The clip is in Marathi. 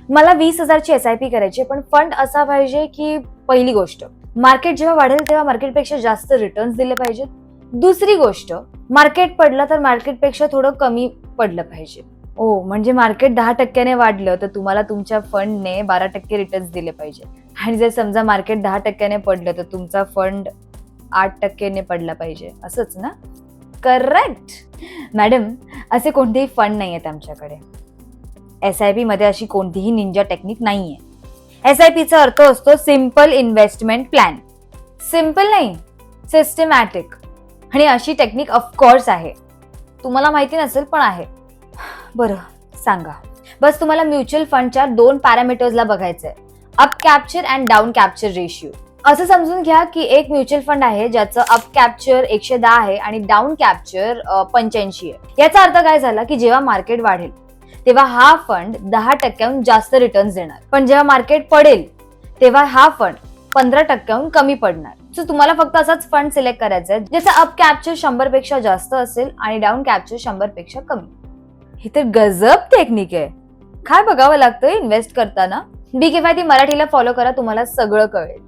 मला 20,000ची SIP करायची, पण फंड असा पाहिजे की पहिली गोष्ट, मार्केट जेव्हा वाढेल तेव्हा मार्केटपेक्षा जास्त रिटर्न्स दिले पाहिजेत. दुसरी गोष्ट, मार्केट पडलं तर मार्केटपेक्षा थोडं कमी पडलं पाहिजे. म्हणजे मार्केट 10% वाढलं तर तुम्हाला तुमच्या फंडने 12% रिटर्न्स दिले पाहिजे. आणि जर समजा मार्केट 10% पडलं तर तुमचा फंड 8% पडला पाहिजे, असंच ना? करेक्ट. मॅडम, असे कोणतेही फंड नाही आहेत आमच्याकडे. SIP मध्ये अशी कोणतीही निंजा टेक्निक नाहीये. SIPचा अर्थ असतो सिम्पल इन्व्हेस्टमेंट प्लॅन. सिम्पल नाही, सिस्टमॅटिक. आणि अशी टेक्निक ऑफकोर्स आहे. तुम्हाला माहिती नसेल पण आहे. बरं, सांगा. बस तुम्हाला म्युच्युअल फंडच्या 2 पॅरामीटर्सला बघायचंय, up capture and down capture ratio. असं समजून घ्या की एक म्युच्युअल फंड आहे ज्याचं अप कॅप्चर 110 आहे आणि डाऊन कॅप्चर 85 आहे. याचा अर्थ काय झाला की जेव्हा मार्केट वाढेल तेव्हा हा फंड 10%हून जास्त रिटर्न्स देणार, पण जेव्हा मार्केट पडेल तेव्हा हा फंड 15%हून कमी पडणार. सो तुम्हाला फक्त असाच फंड सिलेक्ट करायचा आहे ज्याचा अप कॅप्चर 100 पेक्षा जास्त असेल आणि डाऊन कॅप्चर 100 पेक्षा कमी. ही तर गजब टेक्निक आहे. काय बघावं लागतं इन्व्हेस्ट करताना? BKFIT मराठीला फॉलो करा, तुम्हाला सगळं कळेल.